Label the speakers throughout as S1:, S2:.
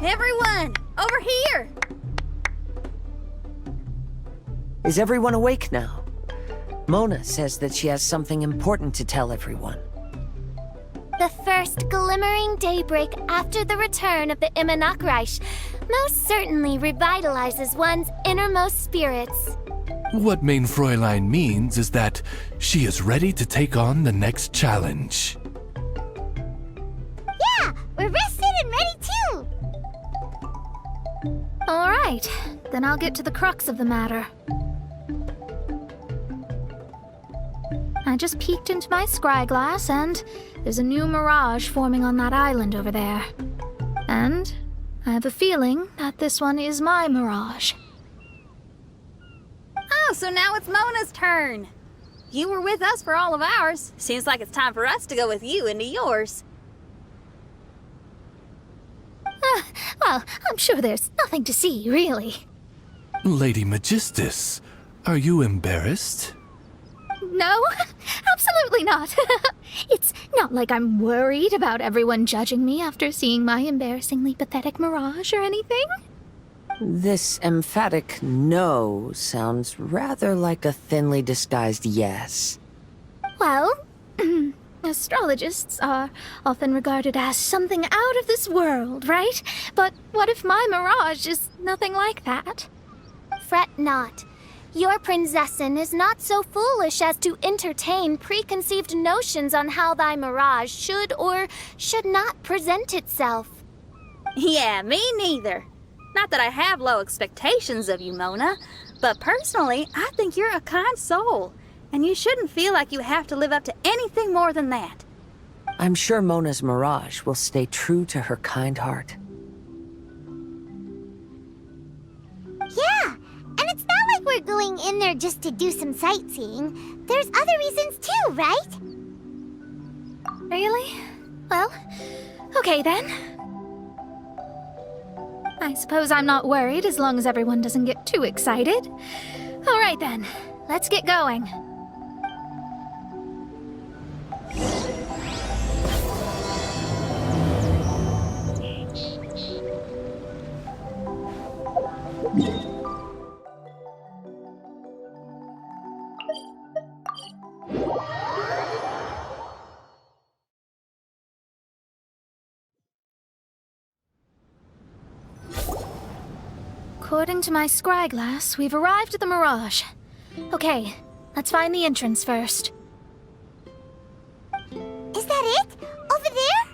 S1: Everyone, over here!
S2: Is everyone awake now? Mona says that she has something important to tell everyone.
S3: The first glimmering daybreak after the return of the Immanakreich most certainly revitalizes one's innermost spirits.
S4: What Main Fräulein means is that she is ready to take on the next challenge.
S3: Yeah, we're rested and ready too!
S1: Alright, then I'll get to the crux of the matter. I just peeked into my scry glass and there's a new mirage forming on that island over there. And I have a feeling that this one is my mirage.
S5: Oh, so now it's Mona's turn. You were with us for all of ours. Seems like it's time for us to go with you into yours.
S1: Well, I'm sure there's nothing to see, really.
S4: Lady Magistus, are you embarrassed?
S1: No, absolutely not. It's not like I'm worried about everyone judging me after seeing my embarrassingly pathetic mirage or anything.
S2: This emphatic no sounds rather like a thinly disguised yes.
S1: Well, astrologists are often regarded as something out of this world, right? But what if my mirage is nothing like that?
S3: Fret not. Your prinzessin is not so foolish as to entertain preconceived notions on how thy mirage should or should not present itself.
S5: Yeah, me neither. Not that I have low expectations of you, Mona, but personally, I think you're a kind soul, and you shouldn't feel like you have to live up to anything more than that.
S2: I'm sure Mona's mirage will stay true to her kind heart.
S3: Yeah, and it's not like we're going in there just to do some sightseeing. There's other reasons too, right?
S1: Really? Well, okay then. I suppose I'm not worried as long as everyone doesn't get too excited. All right then, let's get going. According to my scry glass, we've arrived at the Mirage. Okay, let's find the entrance first.
S3: Is that it? Over there?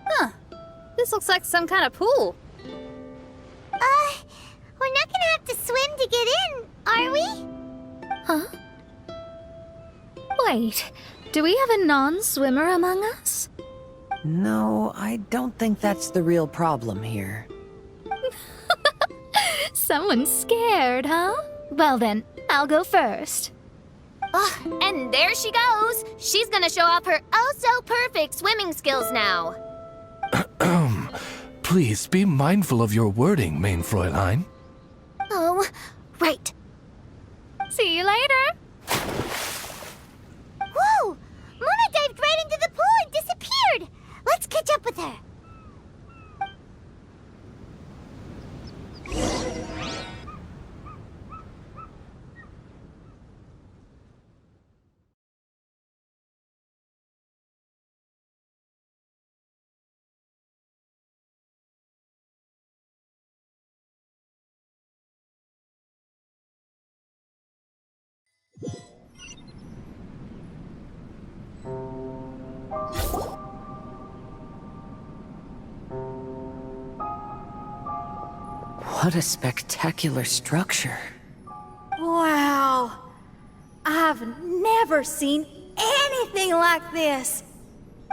S5: Huh. This looks like some kind of pool.
S3: We're not gonna have to swim to get in, are we?
S1: Huh? Wait, do we have a non-swimmer among us?
S2: No, I don't think that's the real problem here.
S1: Someone's scared, huh? Well then, I'll go first.
S3: Oh, and there she goes. She's gonna show off her oh-so-perfect swimming skills now.
S4: Please be mindful of your wording, Main Fräulein.
S3: Oh, right.
S1: See you later.
S3: Whoa! Mona dived right into the pool and disappeared. Let's catch up with her.
S2: What a spectacular structure.
S5: Wow. I've never seen anything like this.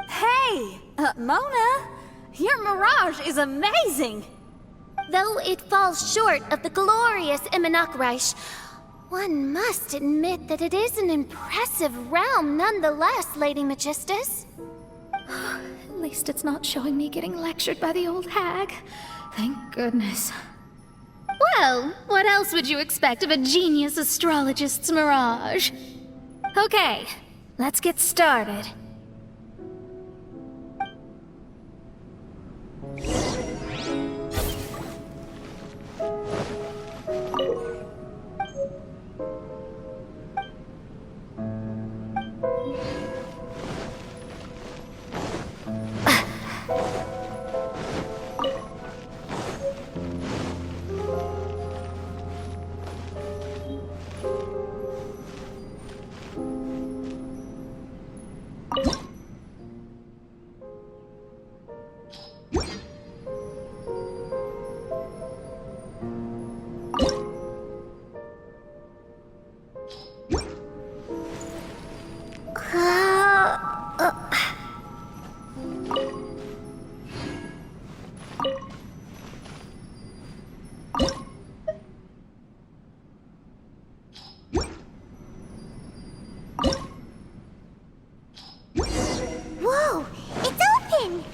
S5: Hey, Mona, your mirage is amazing.
S3: Though it falls short of the glorious Immonakreich, one must admit that it is an impressive realm nonetheless, Lady Magistus.
S1: At least it's not showing me getting lectured by the old hag. Thank goodness. Well, what else would you expect of a genius astrologist's mirage? Okay, let's get started.
S3: Whoa! It's open!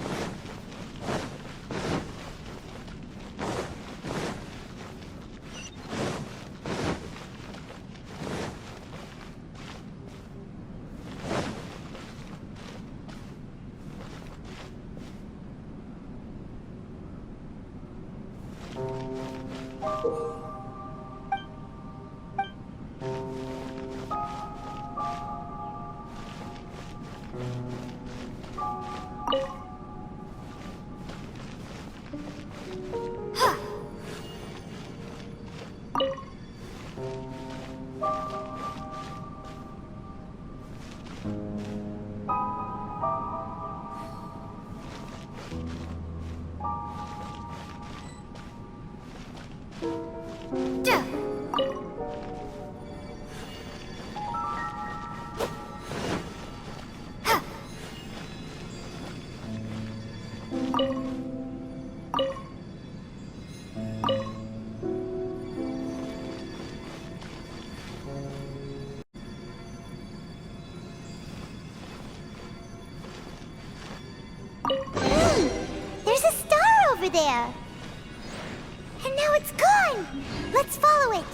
S3: There's a star over there! And now it's gone! Let's follow it!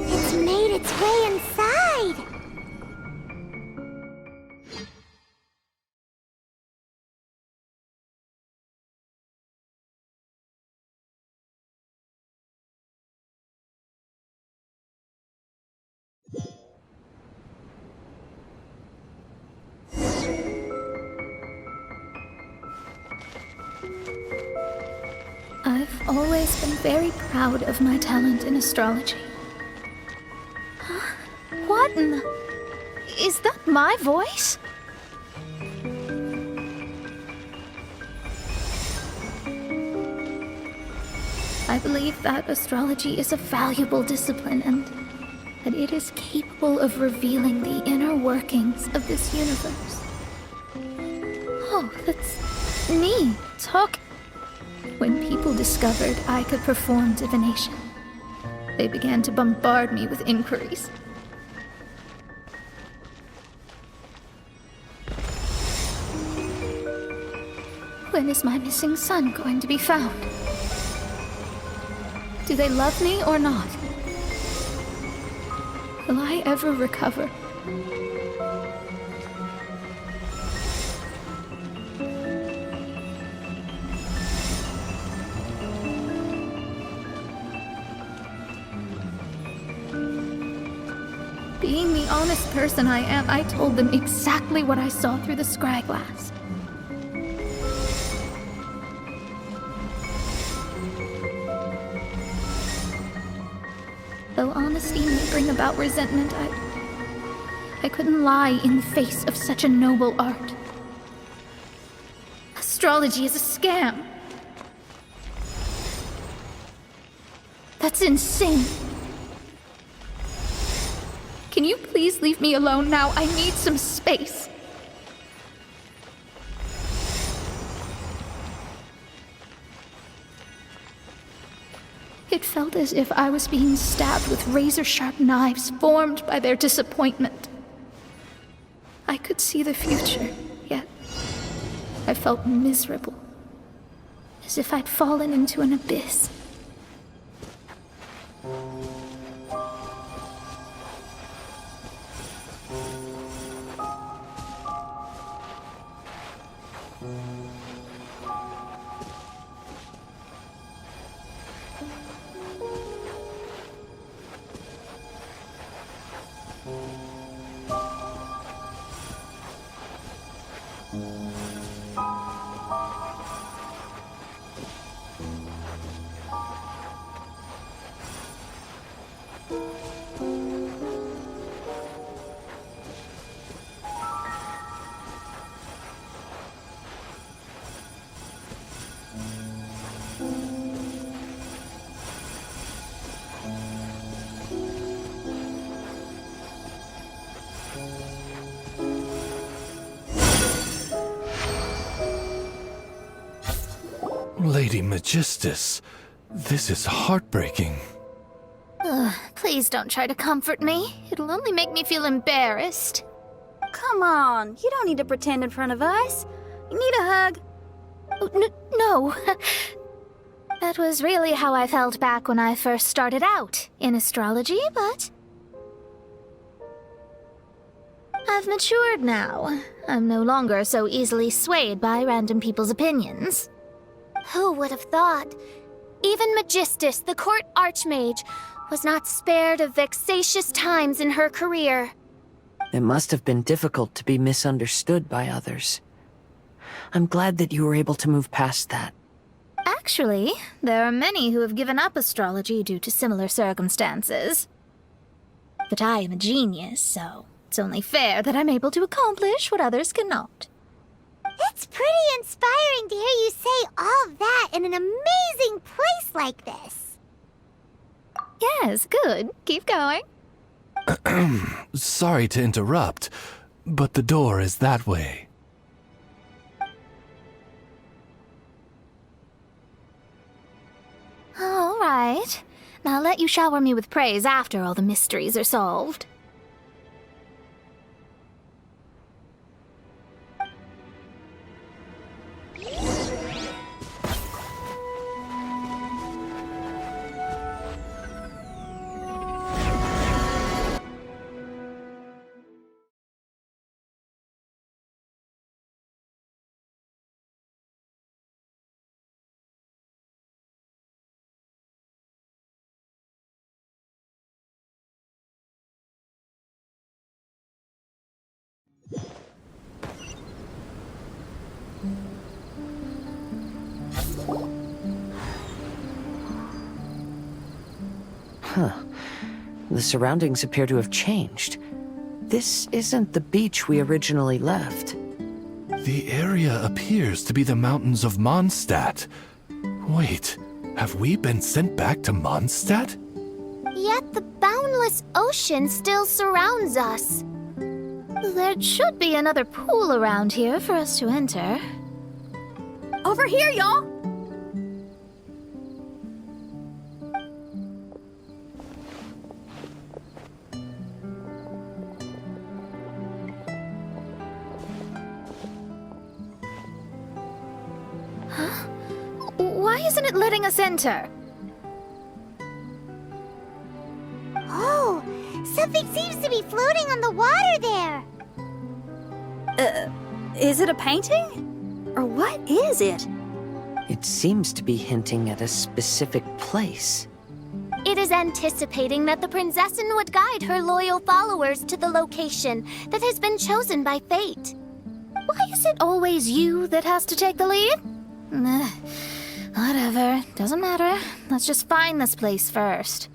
S3: It's made its way inside!
S1: I've always been very proud of my talent in astrology. Huh? What in the... Is that my voice? I believe that astrology is a valuable discipline and that it is capable of revealing the inner workings of this universe. Oh, that's me talking. When people discovered I could perform divination, they began to bombard me with inquiries. When is my missing son going to be found? Do they love me or not? Will I ever recover? Being the honest person I am, I told them exactly what I saw through the scryglass. Though honesty may bring about resentment, I couldn't lie in the face of such a noble art. Astrology is a scam. That's insane. Can you please leave me alone now? I need some space. It felt as if I was being stabbed with razor-sharp knives formed by their disappointment. I could see the future, yet I felt miserable, as if I'd fallen into an abyss.
S4: Lady Magistus, this is heartbreaking.
S1: Please don't try to comfort me. It'll only make me feel embarrassed.
S5: Come on, you don't need to pretend in front of us. You need a hug.
S1: No. That was really how I felt back when I first started out in astrology, but I've matured now. I'm no longer so easily swayed by random people's opinions.
S3: Who would have thought? Even Magistus, the court archmage, was not spared of vexatious times in her career.
S2: It must have been difficult to be misunderstood by others. I'm glad that you were able to move past that.
S1: Actually, there are many who have given up astrology due to similar circumstances. But I am a genius, so it's only fair that I'm able to accomplish what others cannot.
S6: It's pretty inspiring to hear you say all that in an amazing place like this.
S1: Yes, good. Keep going.
S4: Sorry to interrupt, but the door is that way.
S1: All right. Now let you shower me with praise after all the mysteries are solved.
S2: The surroundings appear to have changed. This isn't the beach we originally left.
S4: The area appears to be the mountains of Mondstadt. Wait, have we been sent back to Mondstadt?
S3: Yet the boundless ocean still surrounds us.
S1: There should be another pool around here for us to enter.
S5: Over here, y'all!
S1: Why isn't it letting us enter?
S6: Oh, something seems to be floating on the water there.
S5: Is it a painting? Or what is it?
S2: It seems to be hinting at a specific place.
S3: It is anticipating that the Princessin would guide her loyal followers to the location that has been chosen by fate.
S1: Why is it always you that has to take the lead? Whatever, doesn't matter. Let's just find this place first.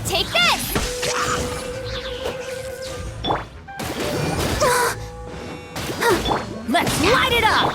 S3: Take this!
S5: Let's light it up!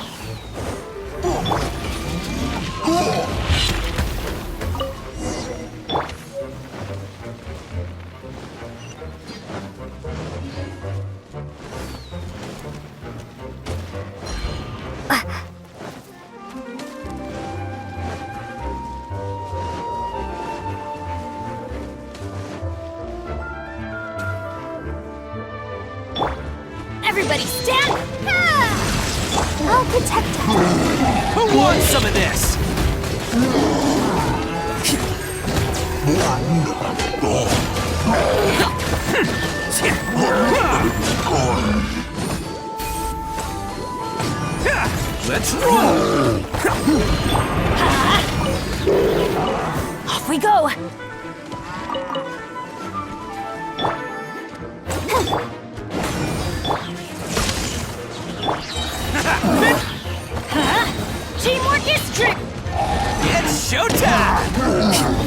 S5: Everybody stand!
S3: I'll protect us!
S7: Who wants some of this? Let's roll!
S5: Off we go! Teamwork is trick!
S7: It's showtime!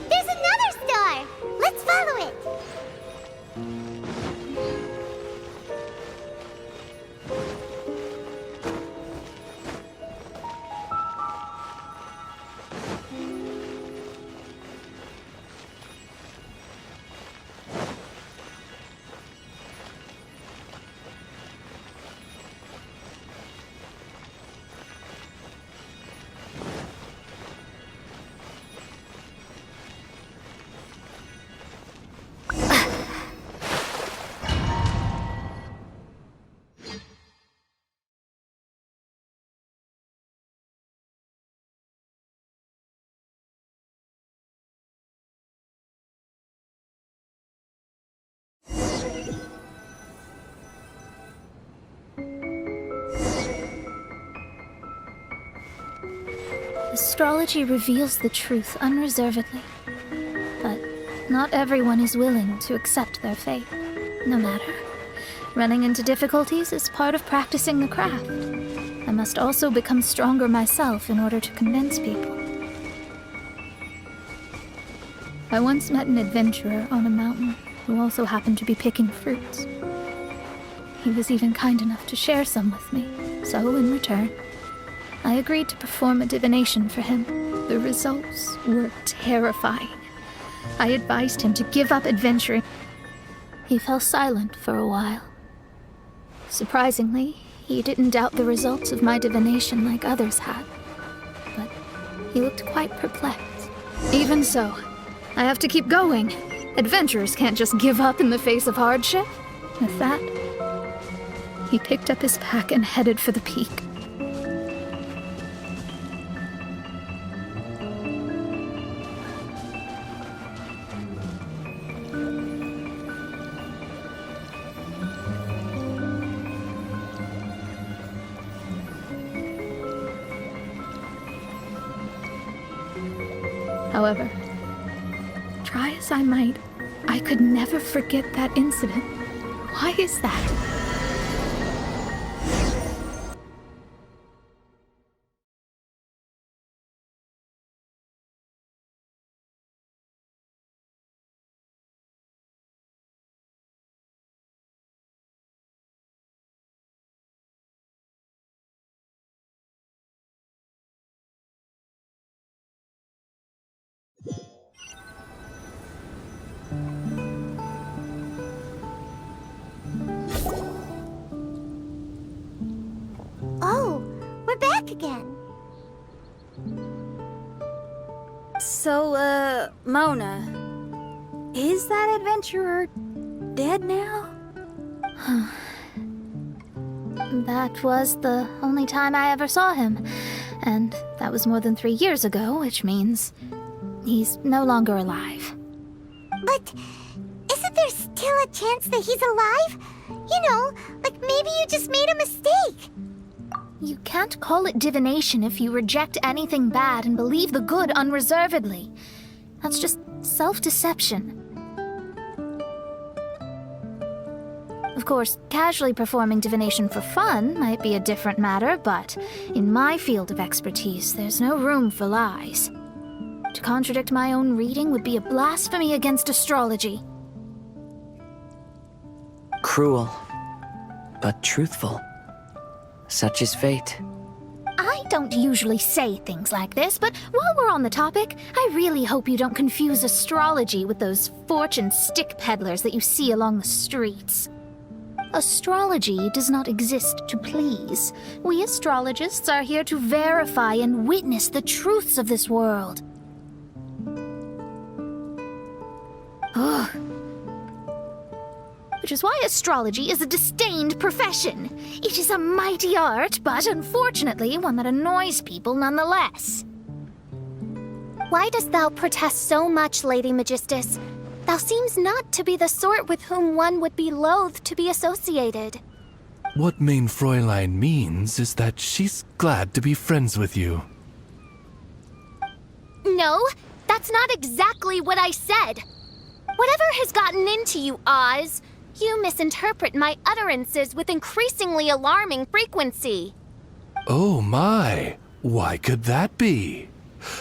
S6: There's another star! Let's follow it!
S1: Astrology reveals the truth unreservedly, but not everyone is willing to accept their fate. No matter. Running into difficulties is part of practicing the craft. I must also become stronger myself in order to convince people. I once met an adventurer on a mountain who also happened to be picking fruits. He was even kind enough to share some with me, so in return, I agreed to perform a divination for him. The results were terrifying. I advised him to give up adventuring. He fell silent for a while. Surprisingly, he didn't doubt the results of my divination like others had, but he looked quite perplexed. Even so, I have to keep going. Adventurers can't just give up in the face of hardship. With that, he picked up his pack and headed for the peak. However, try as I might, I could never forget that incident. Why is that?
S6: Oh, we're back again.
S5: So, Mona, is that adventurer dead now?
S1: That was the only time I ever saw him, and that was more than 3 years ago, which means he's no longer alive.
S6: But isn't there still a chance that he's alive? You know, like maybe you just made a mistake.
S1: You can't call it divination if you reject anything bad and believe the good unreservedly. That's just self-deception. Of course, casually performing divination for fun might be a different matter, but in my field of expertise, there's no room for lies. To contradict my own reading would be a blasphemy against astrology.
S2: Cruel, but truthful. Such is fate.
S1: I don't usually say things like this, but while we're on the topic, I really hope you don't confuse astrology with those fortune stick peddlers that you see along the streets. Astrology does not exist to please. We astrologists are here to verify and witness the truths of this world. Ugh. Which is why astrology is a disdained profession. It is a mighty art, but unfortunately one that annoys people nonetheless.
S3: Why dost thou protest so much, Lady Magistus? Thou seems not to be the sort with whom one would be loath to be associated.
S4: What Main Fräulein means is that she's glad to be friends with you.
S3: No, that's not exactly what I said. Whatever has gotten into you, Oz, you misinterpret my utterances with increasingly alarming frequency.
S4: Oh my, why could that be?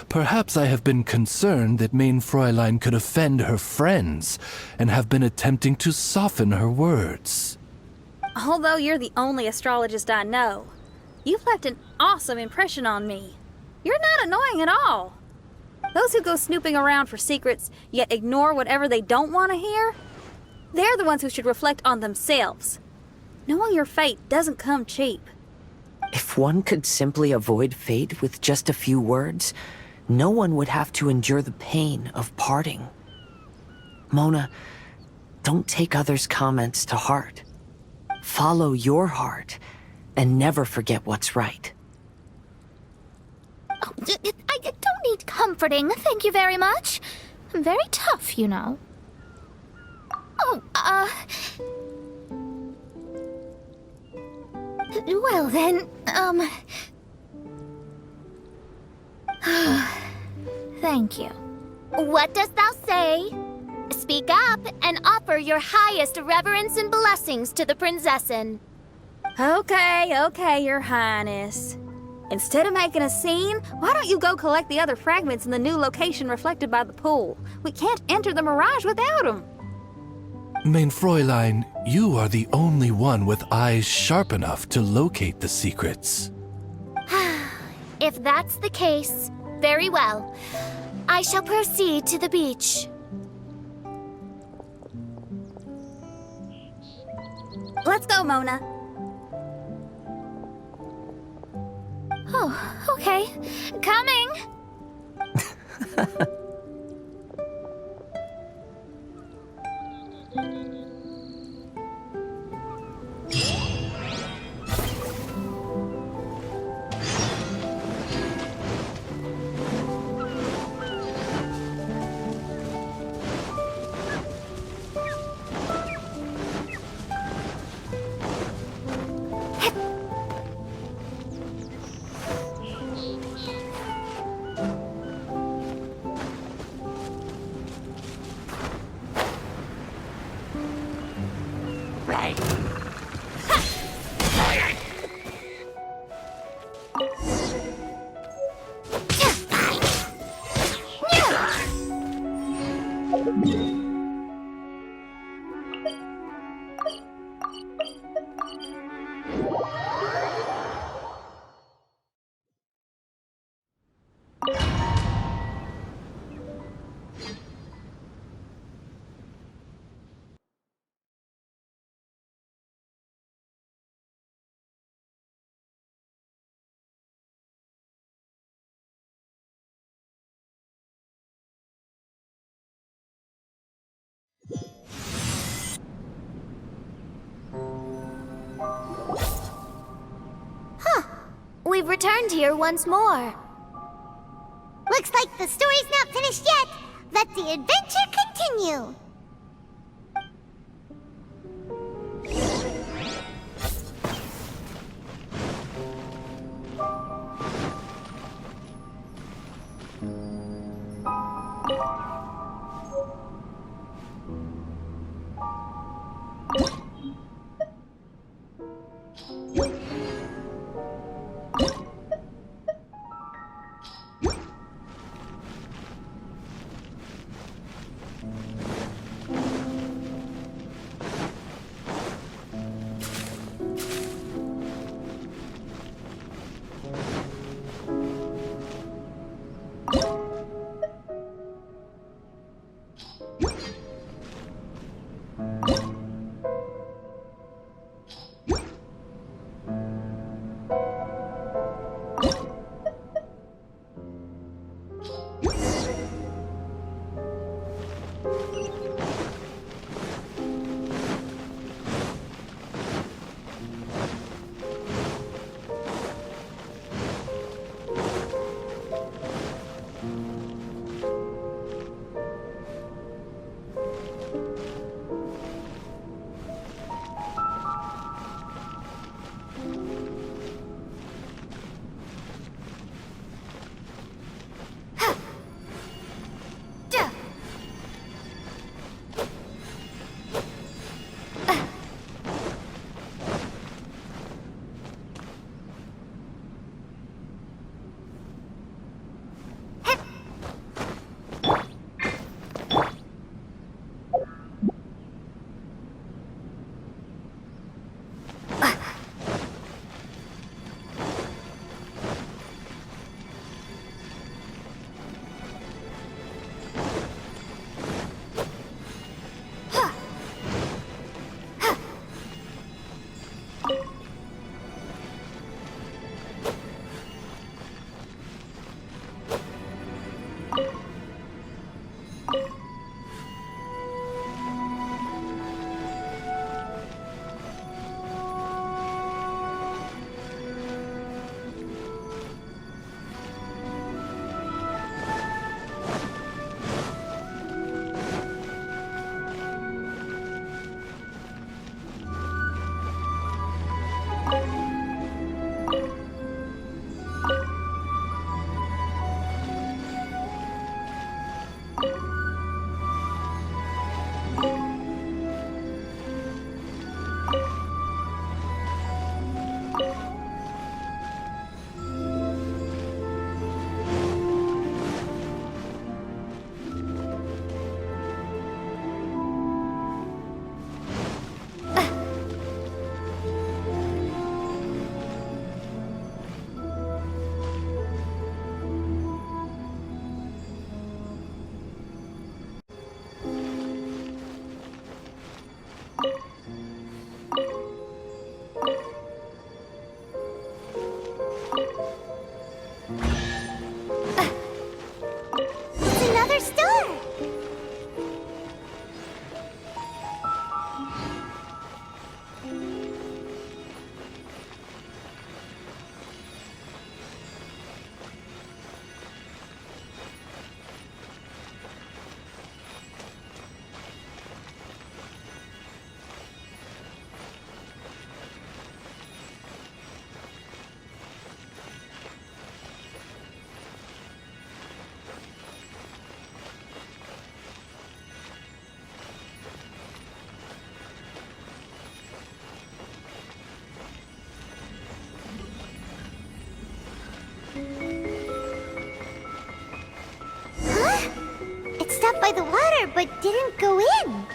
S4: Perhaps I have been concerned that Main Fräulein could offend her friends, and have been attempting to soften her words.
S5: Although you're the only astrologist I know, you've left an awesome impression on me. You're not annoying at all. Those who go snooping around for secrets, yet ignore whatever they don't want to hear, they're the ones who should reflect on themselves. Knowing your fate doesn't come cheap.
S2: If one could simply avoid fate with just a few words, no one would have to endure the pain of parting. Mona, don't take others' comments to heart. Follow your heart, and never forget what's right.
S1: Oh, I don't need comforting, thank you very much. I'm very tough, you know. Oh, well then, thank you.
S3: What dost thou say? Speak up and offer your highest reverence and blessings to the prinzessin.
S5: Okay, Your Highness. Instead of making a scene, why don't you go collect the other fragments in the new location reflected by the pool? We can't enter the Mirage without them.
S4: Main Fräulein, you are the only one with eyes sharp enough to locate the secrets.
S3: If that's the case, very well. I shall proceed to the beach.
S5: Let's go, Mona.
S1: Oh, okay. Coming!
S3: we've returned here once more.
S6: Looks like the story's not finished yet. Let the adventure continue. Stopped by the water, but didn't go in.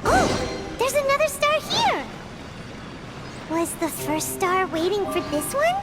S6: Oh, there's another star here! Was the first star waiting for this one?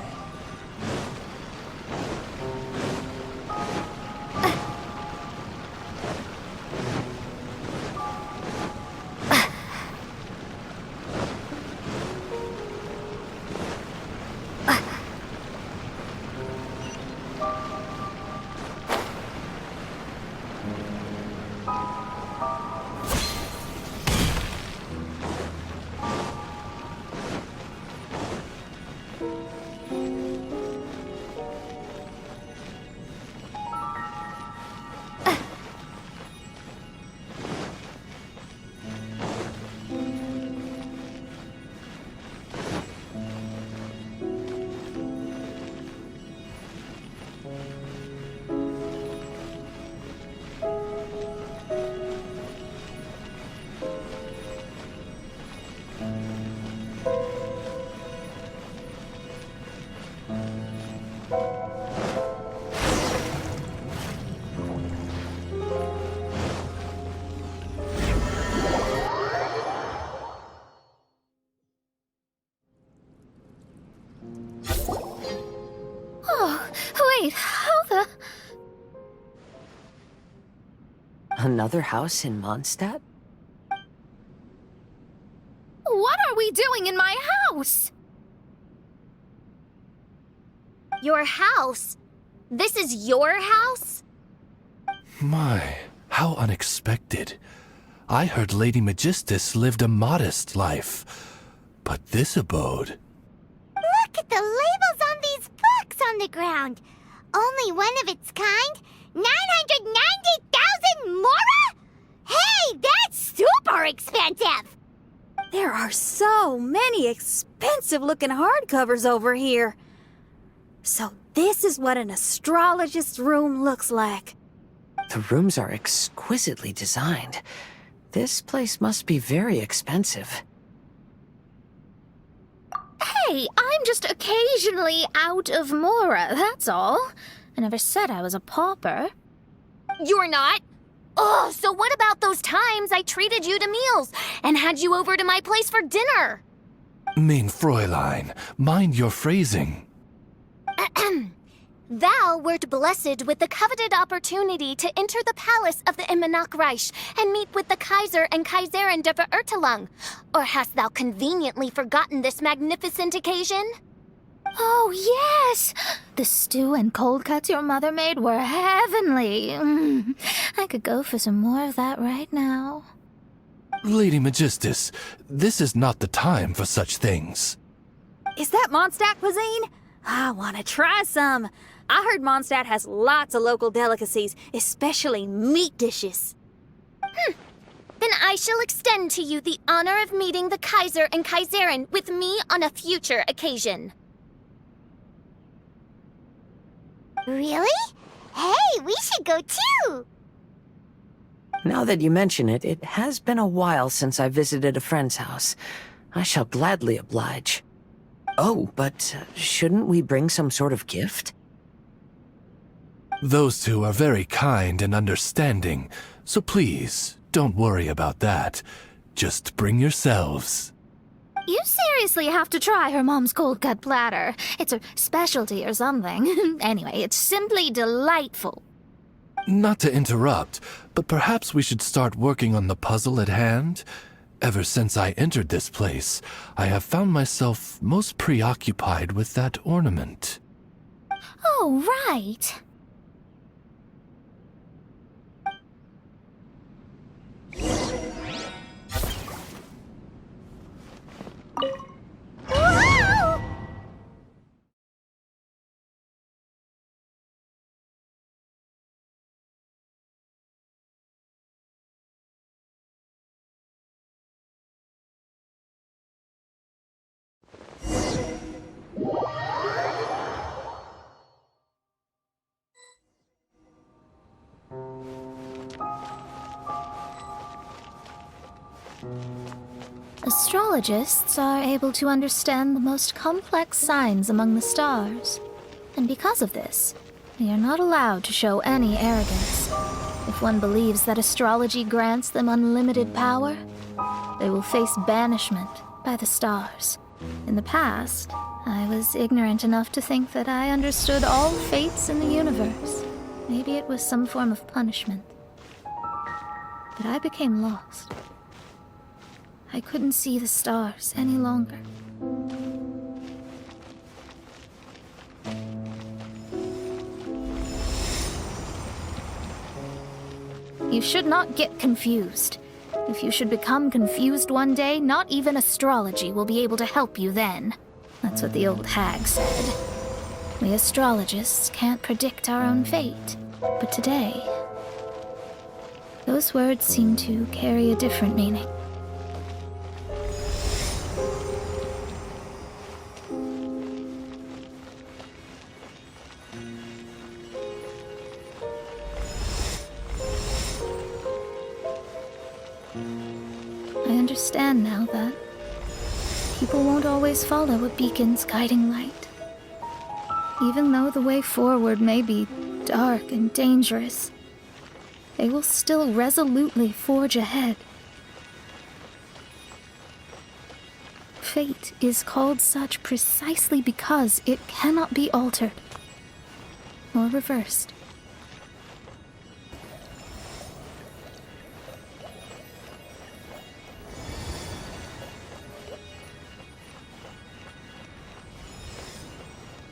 S1: Oh, wait, how the...
S2: Another house in Mondstadt?
S1: What are we doing in my house?
S3: Your house? This is your house?
S4: My, how unexpected. I heard Lady Magistus lived a modest life, but this abode...
S6: Look at the labels on these books on the ground. Only one of its kind? 990,000 mora? Hey, that's super expensive!
S5: There are so many expensive-looking hardcovers over here. So this is what an astrologist's room looks like.
S2: The rooms are exquisitely designed. This place must be very expensive.
S1: Hey, I'm just occasionally out of mora, that's all. I never said I was a pauper.
S3: You're not? Oh, so what about those times I treated you to meals and had you over to my place for dinner?
S4: Mein Fräulein, mind your phrasing.
S3: Thou wert blessed with the coveted opportunity to enter the palace of the Immenachreich and meet with the Kaiser and Kaiserin der Verurteilung. Or hast thou conveniently forgotten this magnificent occasion?
S1: Oh, yes! The stew and cold cuts your mother made were heavenly. I could go for some more of that right now.
S4: Lady Magistus, this is not the time for such things.
S5: Is that Mondstadt cuisine? I want to try some. I heard Mondstadt has lots of local delicacies, especially meat dishes.
S3: Then I shall extend to you the honor of meeting the Kaiser and Kaiserin with me on a future occasion.
S6: Really? Hey, we should go too!
S2: Now that you mention it, it has been a while since I visited a friend's house. I shall gladly oblige. Oh, but shouldn't we bring some sort of gift?
S4: Those two are very kind and understanding, so please, don't worry about that. Just bring yourselves.
S1: You seriously have to try her mom's cold cut platter. It's a specialty or something. Anyway, it's simply delightful.
S4: Not to interrupt, but perhaps we should start working on the puzzle at hand? Ever since I entered this place, I have found myself most preoccupied with that ornament.
S1: Oh, right. Astrologists are able to understand the most complex signs among the stars. And because of this, they are not allowed to show any arrogance. If one believes that astrology grants them unlimited power, they will face banishment by the stars. In the past, I was ignorant enough to think that I understood all fates in the universe. Maybe it was some form of punishment. But I became lost. I couldn't see the stars any longer. You should not get confused. If you should become confused one day, not even astrology will be able to help you then. That's what the old hag said. We astrologists can't predict our own fate. But today, those words seem to carry a different meaning. I understand now that people won't always follow a beacon's guiding light. Even though the way forward may be dark and dangerous, they will still resolutely forge ahead. Fate is called such precisely because it cannot be altered or reversed.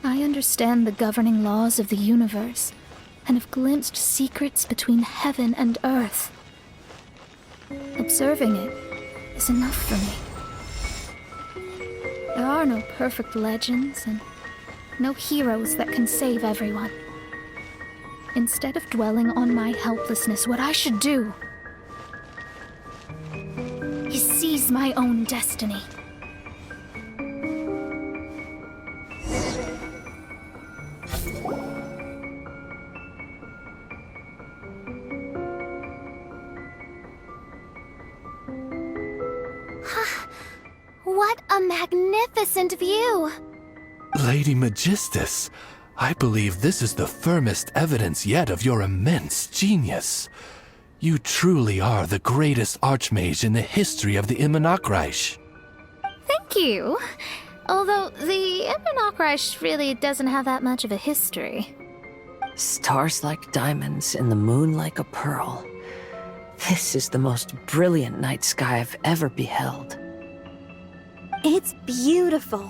S1: I understand the governing laws of the universe, and have glimpsed secrets between heaven and earth. Observing it is enough for me. There are no perfect legends, and no heroes that can save everyone. Instead of dwelling on my helplessness, what I should do is seize my own destiny.
S3: What a magnificent view!
S4: Lady Magistus, I believe this is the firmest evidence yet of your immense genius. You truly are the greatest archmage in the history of the Immonakreich.
S1: Thank you. Although the Immonakreich really doesn't have that much of a history.
S2: Stars like diamonds and the moon like a pearl. This is the most brilliant night sky I've ever beheld.
S5: It's beautiful.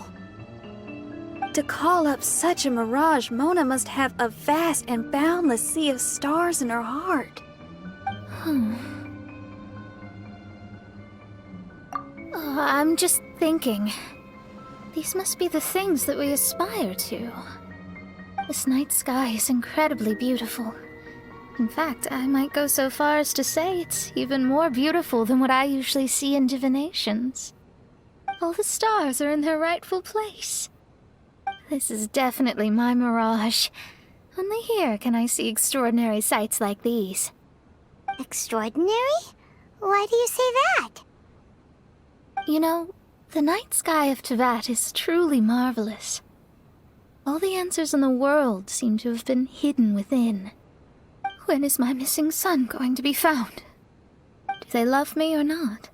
S5: To call up such a mirage, Mona must have a vast and boundless sea of stars in her heart.
S1: I'm just thinking. These must be the things that we aspire to. This night sky is incredibly beautiful. In fact, I might go so far as to say it's even more beautiful than what I usually see in divinations. All the stars are in their rightful place. This is definitely my mirage. Only here can I see extraordinary sights like these.
S6: Extraordinary? Why do you say that?
S1: You know, the night sky of Tevat is truly marvelous. All the answers in the world seem to have been hidden within. When is my missing son going to be found? Do they love me or not?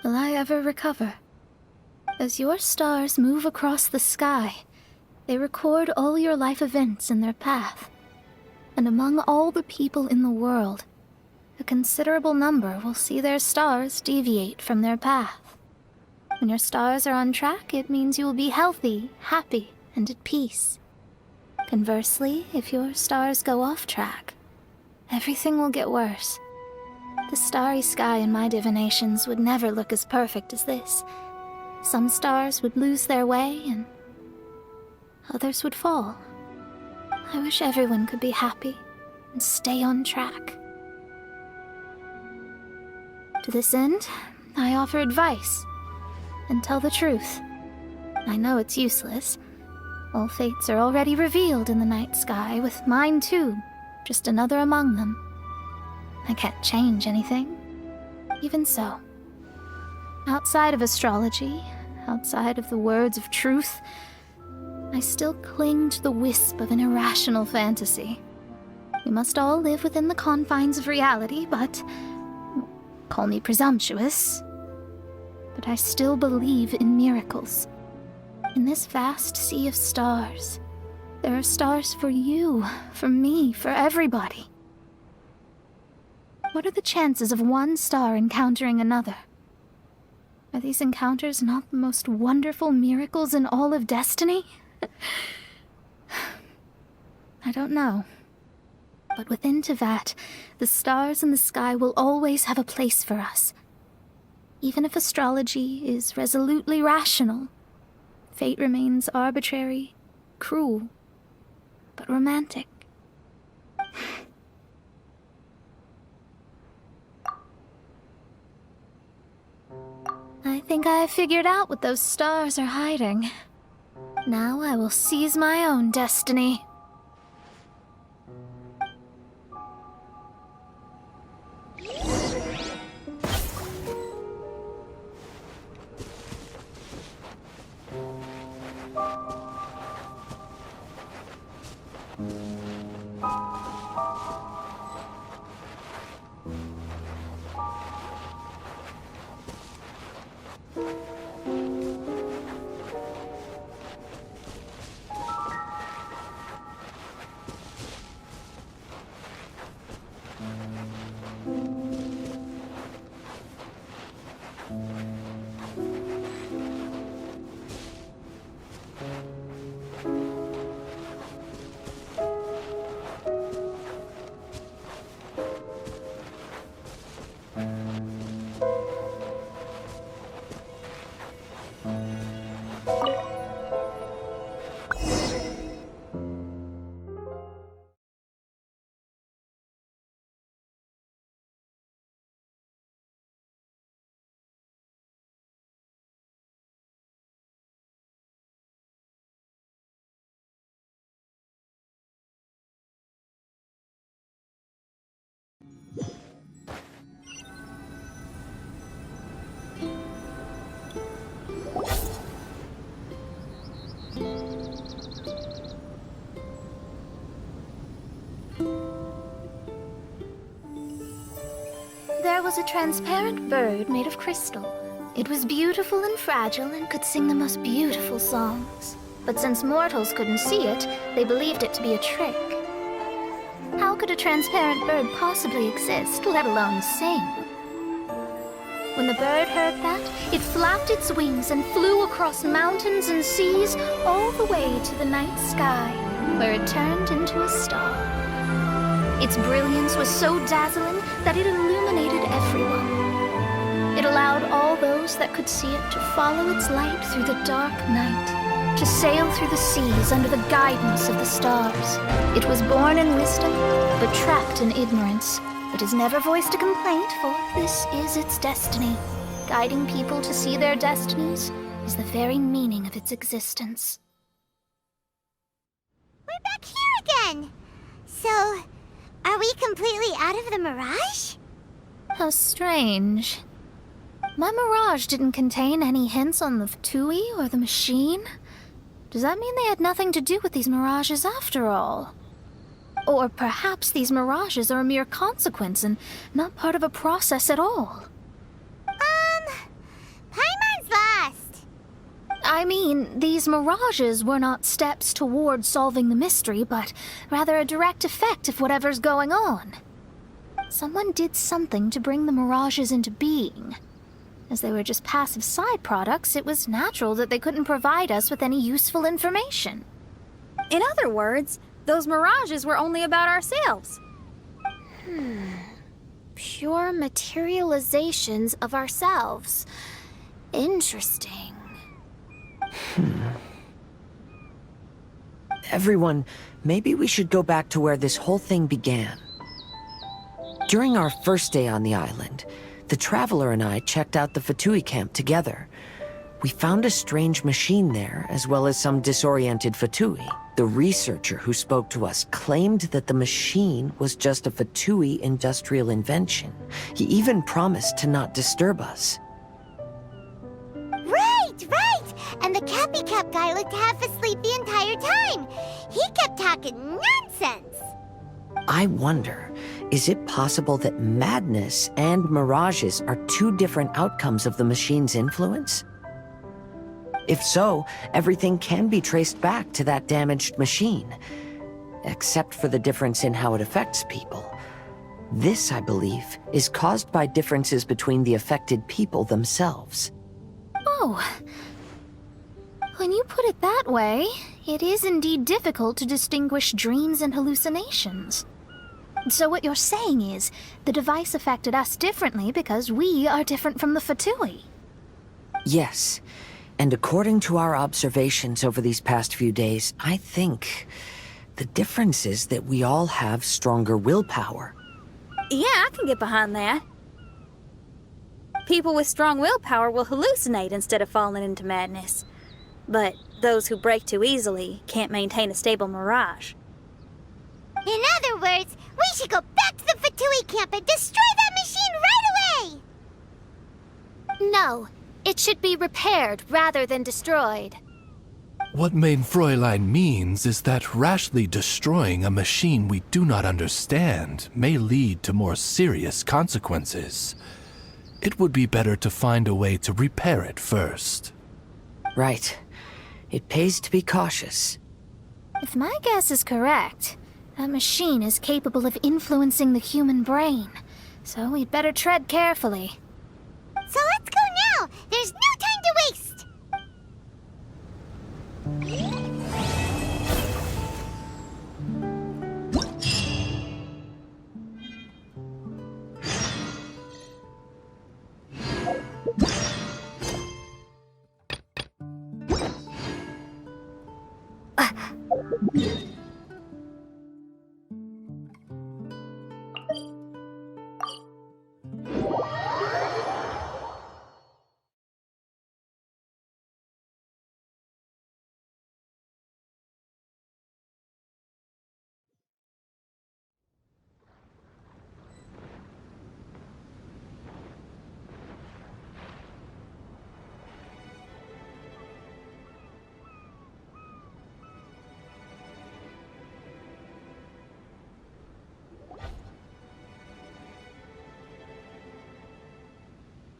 S1: Will I ever recover? As your stars move across the sky, they record all your life events in their path. And among all the people in the world, a considerable number will see their stars deviate from their path. When your stars are on track, it means you will be healthy, happy, and at peace. Conversely, if your stars go off track, everything will get worse. The starry sky in my divinations would never look as perfect as this. Some stars would lose their way, and others would fall. I wish everyone could be happy and stay on track. To this end, I offer advice and tell the truth. I know it's useless. All fates are already revealed in the night sky, with mine too, just another among them. I can't change anything. Even so, Outside of astrology, outside of the words of truth, I still cling to the wisp of an irrational fantasy. We must all live within the confines of reality, but call me presumptuous. But I still believe in miracles. In this vast sea of stars, there are stars for you, for me, for everybody. What are the chances of one star encountering another? Are these encounters not the most wonderful miracles in all of destiny? I don't know. But within Tevat, the stars in the sky will always have a place for us. Even if astrology is resolutely rational, fate remains arbitrary, cruel, but romantic. I think I have figured out what those stars are hiding. Now I will seize my own destiny. There was a transparent bird made of crystal. It was beautiful and fragile and could sing the most beautiful songs. But since mortals couldn't see it, they believed it to be a trick. How could a transparent bird possibly exist, let alone sing? When the bird heard that, it flapped its wings and flew across mountains and seas all the way to the night sky, where it turned into a star. Its brilliance was so dazzling that it illuminated everyone. It allowed all those that could see it to follow its light through the dark night, to sail through the seas under the guidance of the stars. It was born in wisdom, but trapped in ignorance. It has never voiced a complaint, for this is its destiny. Guiding people to see their destinies is the very meaning of its existence.
S6: We're back here again! So, are we completely out of the mirage?
S1: How strange. My mirage didn't contain any hints on the Fatui or the machine. Does that mean they had nothing to do with these mirages after all? Or perhaps these mirages are a mere consequence and not part of a process at all?
S6: Paimon's lost!
S1: I mean, these mirages were not steps toward solving the mystery, but rather a direct effect of whatever's going on. Someone did something to bring the mirages into being. As they were just passive side products, it was natural that they couldn't provide us with any useful information.
S5: In other words, those mirages were only about ourselves.
S3: Pure materializations of ourselves. Interesting.
S2: Everyone, maybe we should go back to where this whole thing began. During our first day on the island, the Traveler and I checked out the Fatui camp together. We found a strange machine there, as well as some disoriented Fatui. The researcher who spoke to us claimed that the machine was just a Fatui industrial invention. He even promised to not disturb us.
S6: And the Cappy Cap guy looked half asleep the entire time. He kept talking nonsense.
S2: I wonder, is it possible that madness and mirages are two different outcomes of the machine's influence? If so, everything can be traced back to that damaged machine, except for the difference in how it affects people. This, I believe, is caused by differences between the affected people themselves.
S1: Oh. When you put it that way, it is indeed difficult to distinguish dreams and hallucinations. So what you're saying is, the device affected us differently because we are different from the Fatui.
S2: Yes, and according to our observations over these past few days, I think the difference is that we all have stronger willpower.
S5: Yeah, I can get behind that. People with strong willpower will hallucinate instead of falling into madness. But those who break too easily can't maintain a stable mirage.
S6: In other words, we should go back to the Fatui camp and destroy that machine right away!
S3: No, it should be repaired rather than destroyed.
S4: What Main Fräulein means is that rashly destroying a machine we do not understand may lead to more serious consequences. It would be better to find a way to repair it first.
S2: Right. It pays to be cautious.
S1: If my guess is correct, that machine is capable of influencing the human brain, so we'd better tread carefully.
S6: So let's go now! There's no time to waste!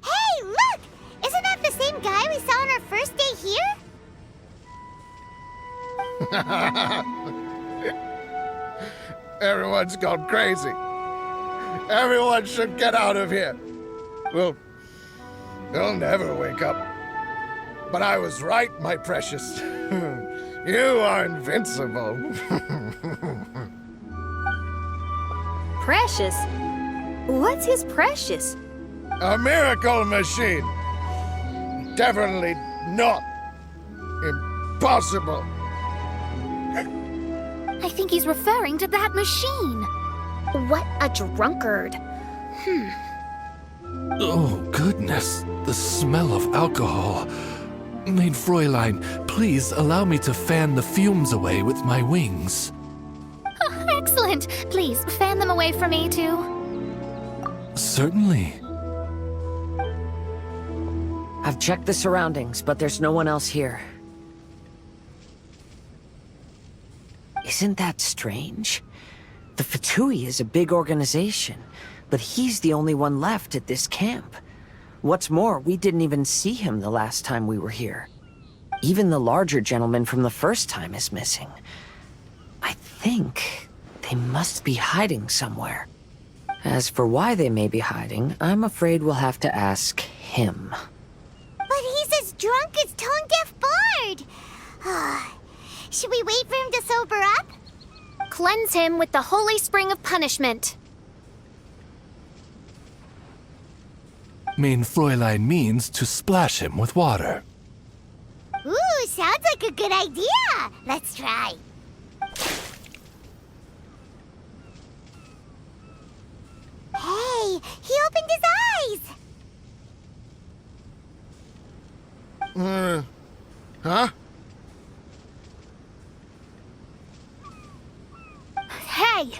S6: Hey, look! Isn't that the same guy we saw on our first day here?
S8: Everyone's gone crazy. Everyone should get out of here. We'll never wake up. But I was right, my precious. You are invincible.
S5: Precious? What's his precious?
S8: A miracle machine. Definitely not impossible.
S1: I think he's referring to that machine.
S3: What a drunkard.
S4: Oh, goodness. The smell of alcohol. Main Fräulein, please allow me to fan the fumes away with my wings.
S1: Oh, excellent! Please, fan them away from me, too.
S4: Certainly.
S2: I've checked the surroundings, but there's no one else here. Isn't that strange? The Fatui is a big organization, but he's the only one left at this camp. What's more, we didn't even see him the last time we were here. Even the larger gentleman from the first time is missing. I think they must be hiding somewhere. As for why they may be hiding, I'm afraid we'll have to ask him.
S6: But he's as drunk as Tone Deaf Bard! Should we wait for him to sober up?
S3: Cleanse him with the holy spring of punishment.
S4: Main Fräulein means to splash him with water.
S6: Ooh, sounds like a good idea! Let's try. Hey, he opened his eyes!
S8: Huh?
S1: Hey,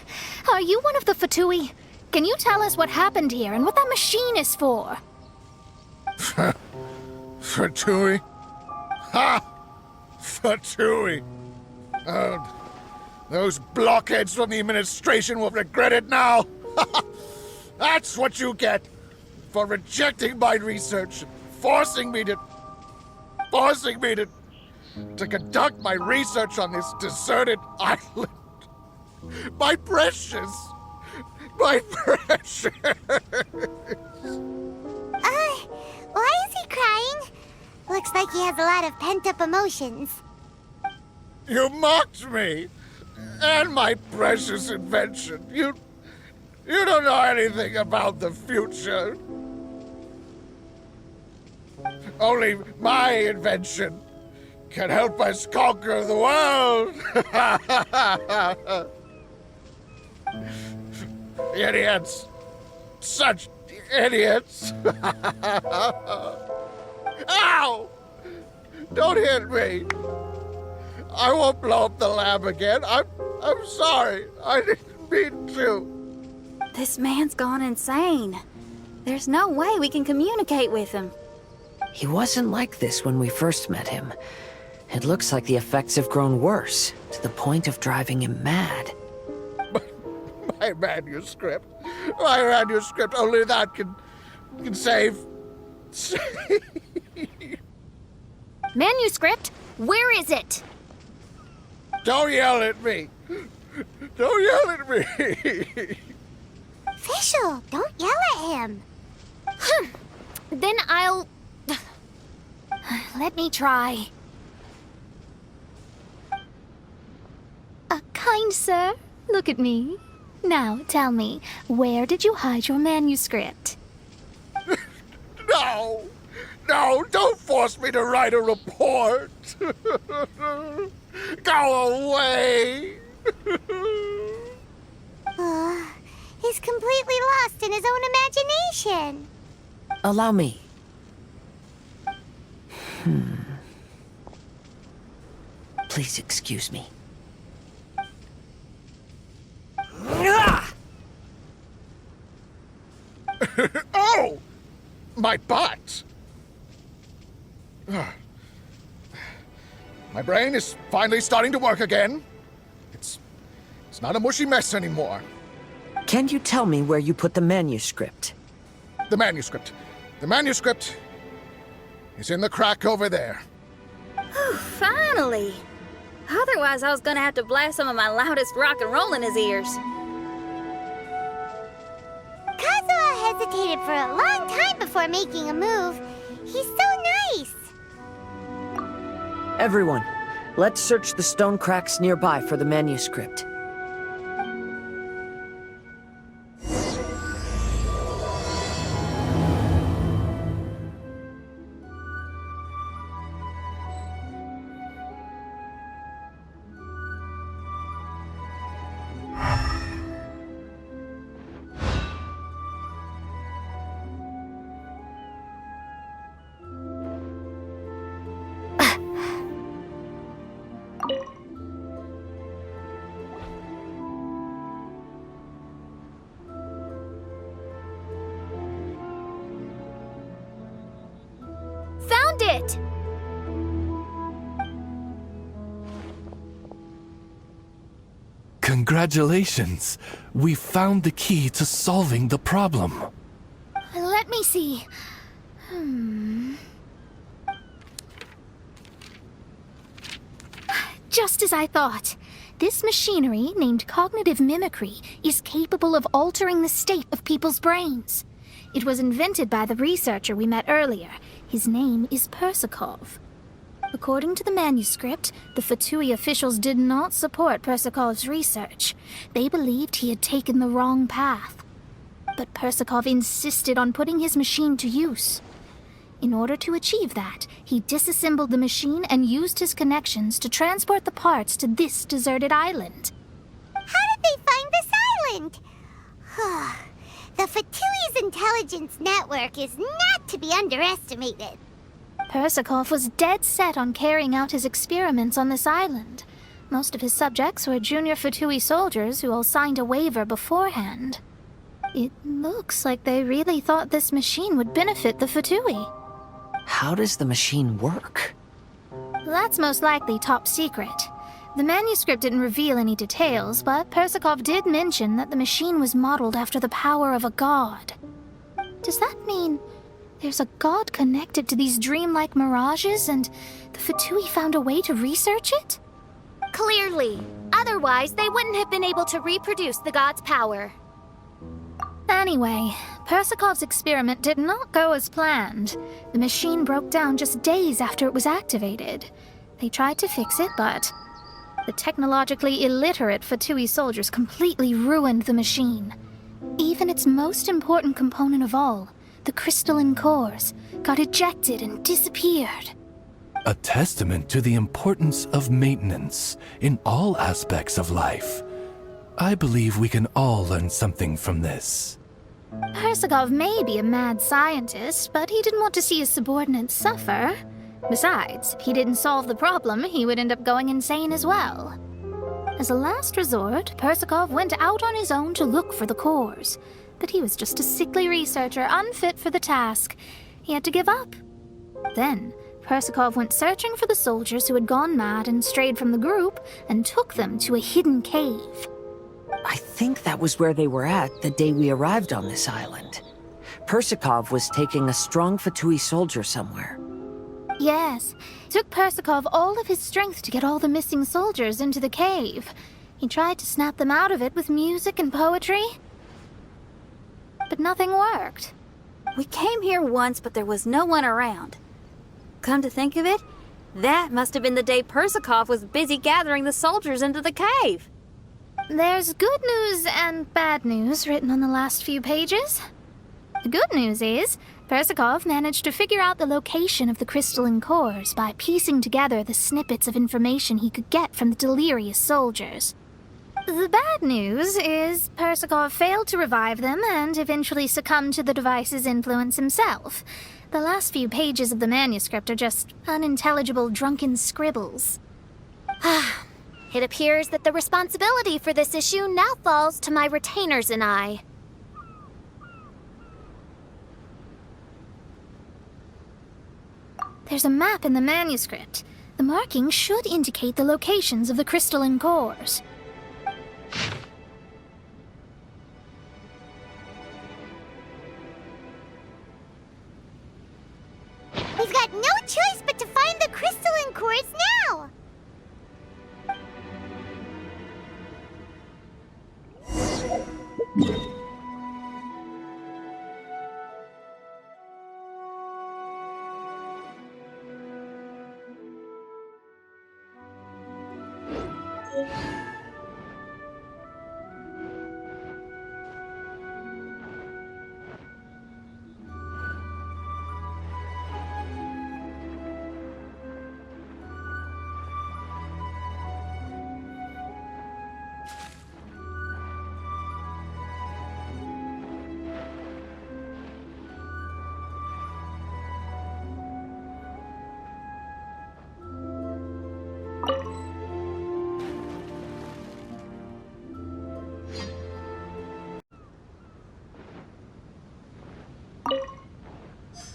S1: are you one of the Fatui? Can you tell us what happened here and what that machine is for?
S8: Fatui? Ha! Fatui! Those blockheads from the administration will regret it now! That's what you get for rejecting my research and forcing me to conduct my research on this deserted island. My precious! My precious!
S6: Why is he crying? Looks like he has a lot of pent-up emotions.
S8: You mocked me! And my precious invention. You don't know anything about the future. Only my invention can help us conquer the world. Idiots. Such idiots. Ow! Don't hit me. I won't blow up the lab again. I'm sorry. I didn't mean to.
S5: This man's gone insane. There's no way we can communicate with him.
S2: He wasn't like this when we first met him. It looks like the effects have grown worse, to the point of driving him mad.
S8: My manuscript. My manuscript. Only that can save.
S3: Manuscript? Where is it?
S8: Don't yell at me. Don't yell at me.
S6: Fischl, don't yell at him.
S3: Then I'll...
S1: Let me try. Kind sir, look at me. Now, tell me, where did you hide your manuscript?
S8: No. No, don't force me to write a report. Go away.
S6: He's completely lost in his own imagination.
S2: Allow me. Please excuse me.
S8: Oh! My butt! My brain is finally starting to work again. It's not a mushy mess anymore.
S2: Can you tell me where you put the manuscript?
S8: The manuscript. The manuscript is in the crack over there.
S5: Finally! Otherwise, I was gonna have to blast some of my loudest rock and roll in his ears.
S6: Kazuha hesitated for a long time before making a move. He's so nice.
S2: Everyone, let's search the stone cracks nearby for the manuscript.
S3: Found it!
S4: Congratulations! We found the key to solving the problem.
S1: Let me see. Just as I thought. This machinery, named cognitive mimicry, is capable of altering the state of people's brains. It was invented by the researcher we met earlier. His name is Persakov. According to the manuscript, the Fatui officials did not support Persakov's research. They believed he had taken the wrong path. But Persakov insisted on putting his machine to use. In order to achieve that, he disassembled the machine and used his connections to transport the parts to this deserted island.
S6: How did they find this island? The Fatui's intelligence network is not to be underestimated.
S1: Persakov was dead set on carrying out his experiments on this island. Most of his subjects were junior Fatui soldiers who all signed a waiver beforehand. It looks like they really thought this machine would benefit the Fatui.
S2: How does the machine work?
S1: That's most likely top secret. The manuscript didn't reveal any details, but Persikov did mention that the machine was modeled after the power of a god. Does that mean there's a god connected to these dreamlike mirages, and the Fatui found a way to research it?
S3: Clearly. Otherwise, they wouldn't have been able to reproduce the god's power.
S1: Anyway, Persikov's experiment did not go as planned. The machine broke down just days after it was activated. They tried to fix it, but the technologically illiterate Fatui soldiers completely ruined the machine. Even its most important component of all, the crystalline cores, got ejected and disappeared.
S4: A testament to the importance of maintenance in all aspects of life. I believe we can all learn something from this.
S1: Persikov may be a mad scientist, but he didn't want to see his subordinates suffer. Besides, if he didn't solve the problem, he would end up going insane as well. As a last resort, Persikov went out on his own to look for the cores. But he was just a sickly researcher, unfit for the task. He had to give up. Then, Persikov went searching for the soldiers who had gone mad and strayed from the group, and took them to a hidden cave.
S2: I think that was where they were at the day we arrived on this island. Persikov was taking a strong Fatui soldier somewhere.
S1: Yes, it took Persikov all of his strength to get all the missing soldiers into the cave. He tried to snap them out of it with music and poetry, but nothing worked.
S5: We came here once, but there was no one around. Come to think of it, that must have been the day Persikov was busy gathering the soldiers into the cave.
S1: There's good news and bad news written on the last few pages. The good news is, Persikov managed to figure out the location of the crystalline cores by piecing together the snippets of information he could get from the delirious soldiers. The bad news is Persikov failed to revive them and eventually succumbed to the device's influence himself. The last few pages of the manuscript are just unintelligible drunken scribbles.
S3: It appears that the responsibility for this issue now falls to my retainers and I.
S1: There's a map in the manuscript. The markings should indicate the locations of the crystalline cores.
S6: We've got no choice but to find the crystalline cores now!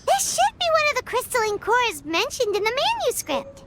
S6: This should be one of the crystalline cores mentioned in the manuscript.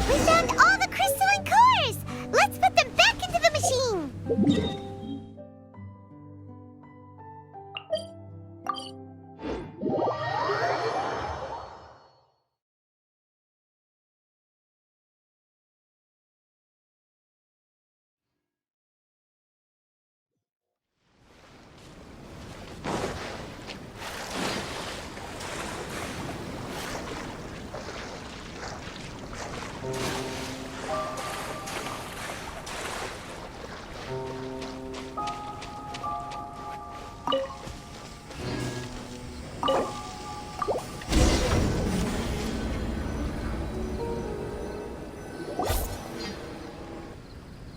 S6: We found all the crystalline cores! Let's put them back into the machine!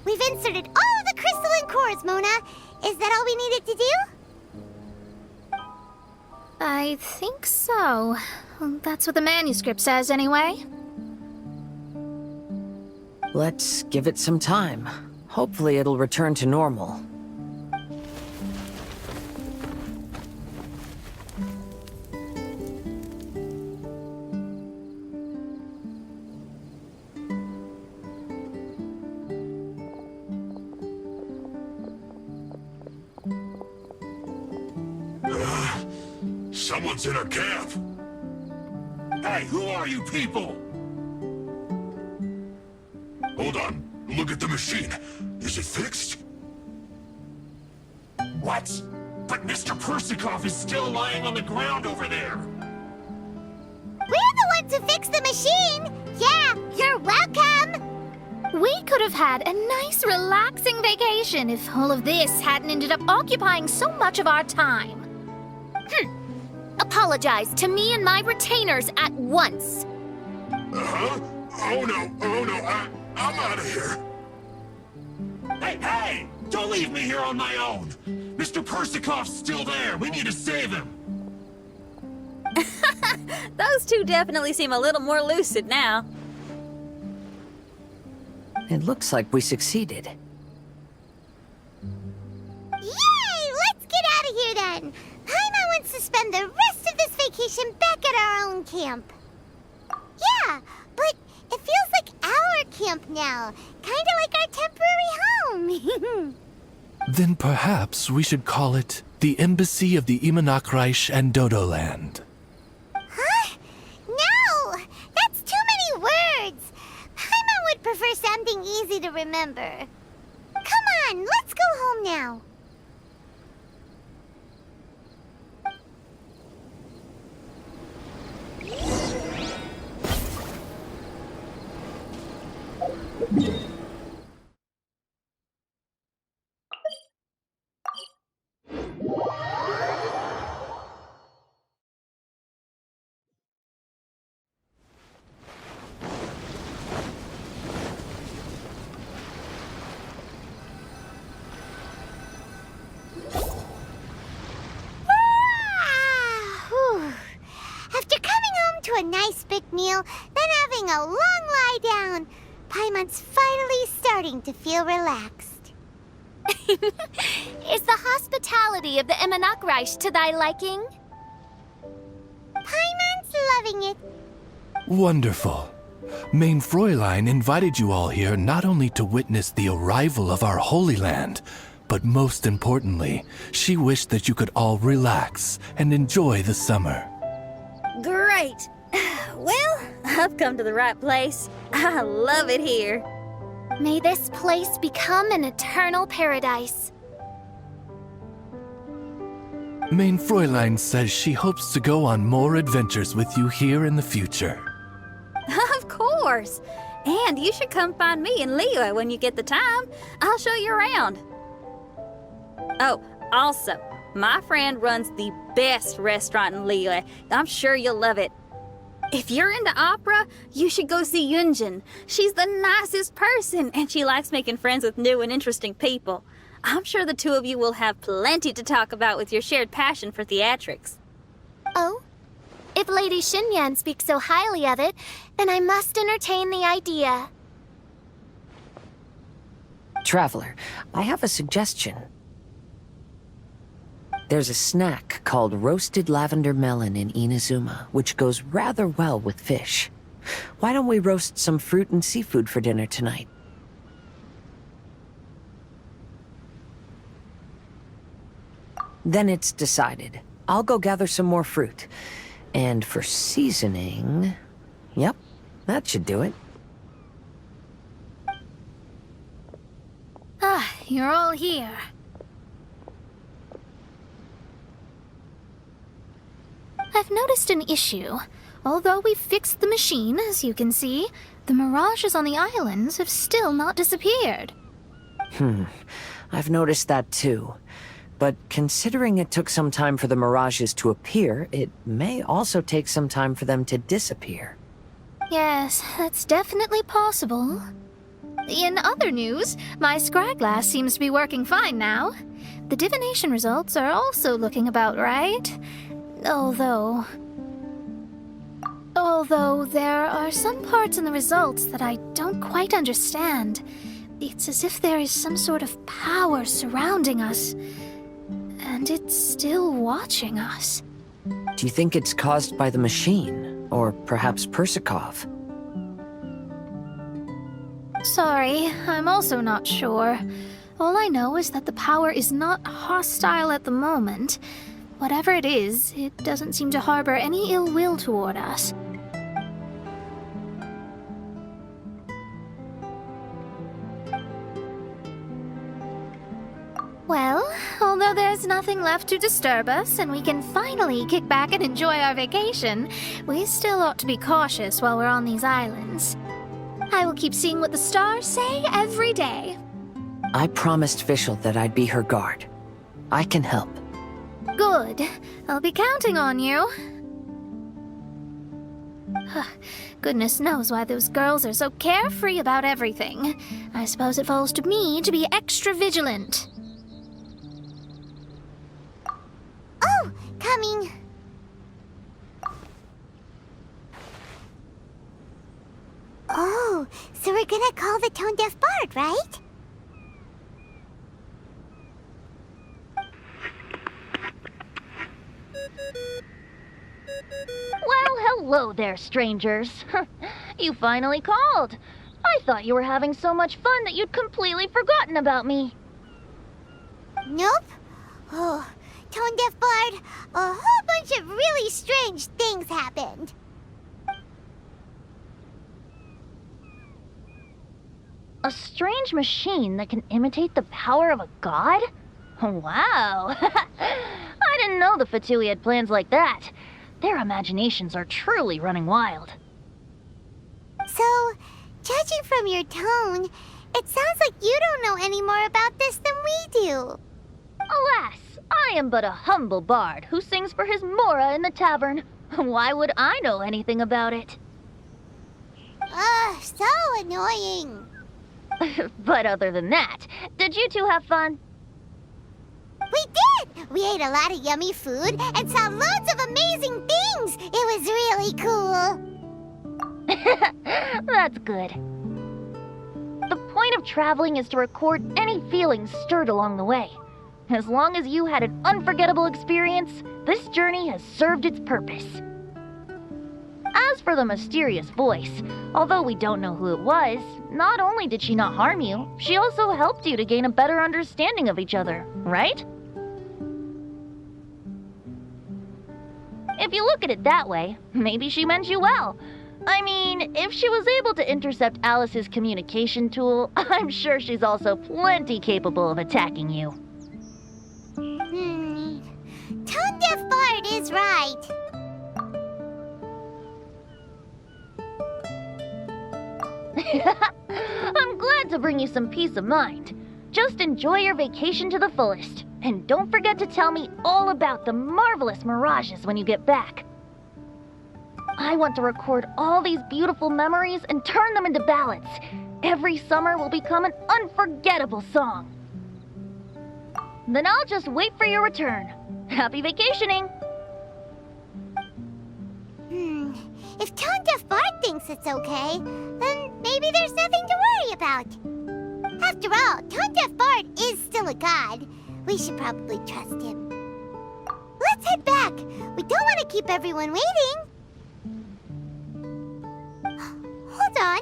S6: We've inserted all the crystalline cores, Mona. Is that all we needed to do?
S1: I think so. That's what the manuscript says, anyway.
S2: Let's give it some time. Hopefully it'll return to normal.
S9: Someone's in a cab! Hey, who are you people? Hold on, look at the machine. Is it fixed? What? But Mr. Persikov is still lying on the ground over there!
S6: We're the ones who fixed the machine! Yeah, you're welcome!
S1: We could have had a nice, relaxing vacation if all of this hadn't ended up occupying so much of our time.
S3: Apologize to me and my retainers at once.
S9: Uh-huh? Oh no, I'm out of here. Hey! Don't leave me here on my own! Mr. Persikov's still there, we need to save him!
S5: Those two definitely seem a little more lucid now.
S2: It looks like we succeeded.
S6: Yay! Let's get out of here then! Paimon wants to spend the rest of this vacation back at our own camp. Yeah, but it feels like our camp now. Kinda like our temporary home.
S4: Then perhaps we should call it the Embassy of the Imanakreich and Dodoland.
S6: Huh? No! That's too many words! Paimon would prefer something easy to remember. Come on, let's go home now. Whew. After coming home to a nice big meal, then having a long lie down, Paimon's finally starting to feel relaxed.
S3: Is the hospitality of the Imanakreich to thy liking?
S6: Paimon's loving it.
S4: Wonderful. Main Fräulein invited you all here not only to witness the arrival of our Holy Land, but most importantly, she wished that you could all relax and enjoy the summer.
S5: Great. Well, I've come to the right place. I love it here.
S3: May this place become an eternal paradise.
S4: Main Fräulein says she hopes to go on more adventures with you here in the future.
S5: Of course. And you should come find me and Leo when you get the time. I'll show you around. Oh, also, my friend runs the best restaurant in Leo. I'm sure you'll love it. If you're into opera, you should go see Yunjin. She's the nicest person, and she likes making friends with new and interesting people. I'm sure the two of you will have plenty to talk about with your shared passion for theatrics.
S3: Oh? If Lady Xinyan speaks so highly of it, then I must entertain the idea.
S2: Traveler, I have a suggestion. There's a snack called roasted lavender melon in Inazuma, which goes rather well with fish. Why don't we roast some fruit and seafood for dinner tonight? Then it's decided. I'll go gather some more fruit. And for seasoning... Yep, that should do it.
S1: Ah, you're all here. I've noticed an issue. Although we've fixed the machine, as you can see, the mirages on the islands have still not disappeared.
S2: I've noticed that too. But considering it took some time for the mirages to appear, it may also take some time for them to disappear.
S1: Yes, that's definitely possible. In other news, my scryglass seems to be working fine now. The divination results are also looking about right. Although there are some parts in the results that I don't quite understand. It's as if there is some sort of power surrounding us, and it's still watching us.
S2: Do you think it's caused by the machine? Or perhaps Persikov?
S1: Sorry, I'm also not sure. All I know is that the power is not hostile at the moment. Whatever it is, it doesn't seem to harbor any ill will toward us. Well, although there's nothing left to disturb us and we can finally kick back and enjoy our vacation, we still ought to be cautious while we're on these islands. I will keep seeing what the stars say every day.
S2: I promised Fischl that I'd be her guard. I can help.
S1: Good. I'll be counting on you. Goodness knows why those girls are so carefree about everything. I suppose it falls to me to be extra vigilant.
S6: Oh, coming. Oh, so we're gonna call the Tone Deaf Bard, right?
S10: Well, hello there, strangers. You finally called. I thought you were having so much fun that you'd completely forgotten about me.
S6: Nope. Oh, Tone Deaf Bard, a whole bunch of really strange things happened.
S10: A strange machine that can imitate the power of a god? Wow. I didn't know the Fatui had plans like that. Their imaginations are truly running wild.
S6: So, judging from your tone, it sounds like you don't know any more about this than we do.
S10: Alas, I am but a humble bard who sings for his Mora in the tavern. Why would I know anything about it?
S6: Ugh, so annoying.
S10: But other than that, did you two have fun?
S6: We did! We ate a lot of yummy food and saw loads of amazing things! It was really cool!
S10: That's good. The point of traveling is to record any feelings stirred along the way. As long as you had an unforgettable experience, this journey has served its purpose. As for the mysterious voice, although we don't know who it was, not only did she not harm you, she also helped you to gain a better understanding of each other, right? If you look at it that way, maybe she meant you well. I mean, if she was able to intercept Alice's communication tool, I'm sure she's also plenty capable of attacking you.
S6: Tone Deaf Bard is right.
S10: I'm glad to bring you some peace of mind. Just enjoy your vacation to the fullest. And don't forget to tell me all about the marvelous mirages when you get back. I want to record all these beautiful memories and turn them into ballads. Every summer will become an unforgettable song. Then I'll just wait for your return. Happy vacationing!
S6: If Tone Deaf Bard thinks it's okay, then maybe there's nothing to worry about. After all, Tone Deaf Bard is still a god. We should probably trust him. Let's head back. We don't want to keep everyone waiting. Hold on.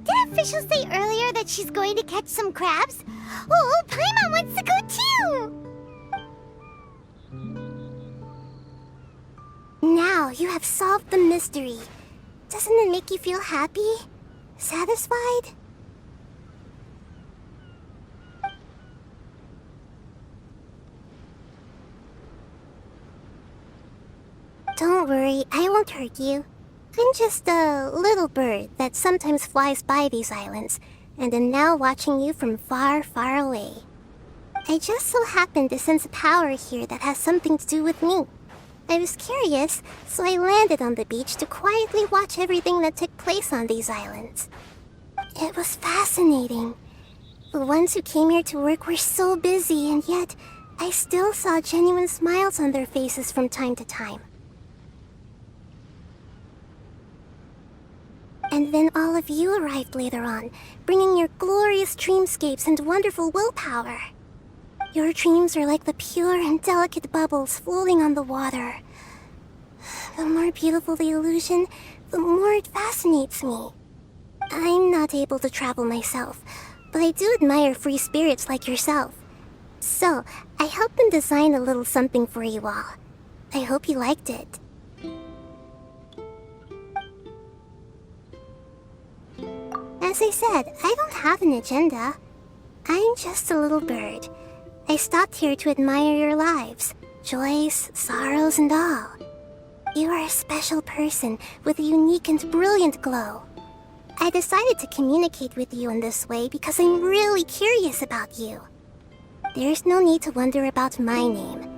S6: Did officials say earlier that she's going to catch some crabs? Oh, Paimon wants to go too! Now you have solved the mystery. Doesn't it make you feel happy? Satisfied? Don't worry, I won't hurt you. I'm just a little bird that sometimes flies by these islands, and am now watching you from far, far away. I just so happened to sense a power here that has something to do with me. I was curious, so I landed on the beach to quietly watch everything that took place on these islands. It was fascinating. The ones who came here to work were so busy, and yet I still saw genuine smiles on their faces from time to time. And then all of you arrived later on, bringing your glorious dreamscapes and wonderful willpower. Your dreams are like the pure and delicate bubbles floating on the water. The more beautiful the illusion, the more it fascinates me. I'm not able to travel myself, but I do admire free spirits like yourself. So, I helped them design a little something for you all. I hope you liked it. As I said, I don't have an agenda. I'm just a little bird. I stopped here to admire your lives, joys, sorrows, and all. You are a special person with a unique and brilliant glow. I decided to communicate with you in this way because I'm really curious about you. There's no need to wonder about my name.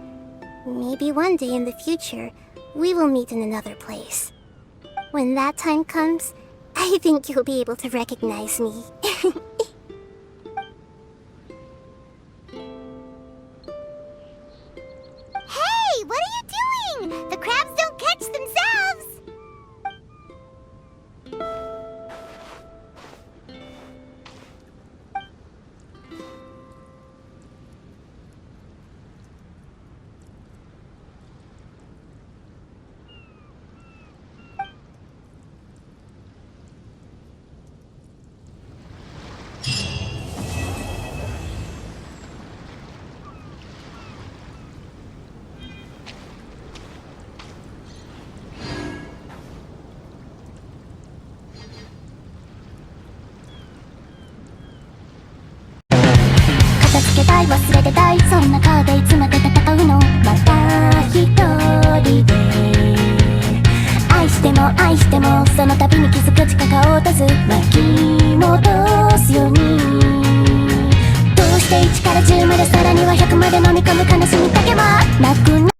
S6: Maybe one day in the future, we will meet in another place. When that time comes, I think you'll be able to recognize me. Hey, what are you doing? The crabs don't catch themselves! い忘れてたい、そんな顔でいつまで戦うの。また一人で愛しても愛しても、その度に気づく力が落とず巻き戻すように。どうして1から10までさらには100まで飲み込む悲しみだけはなくな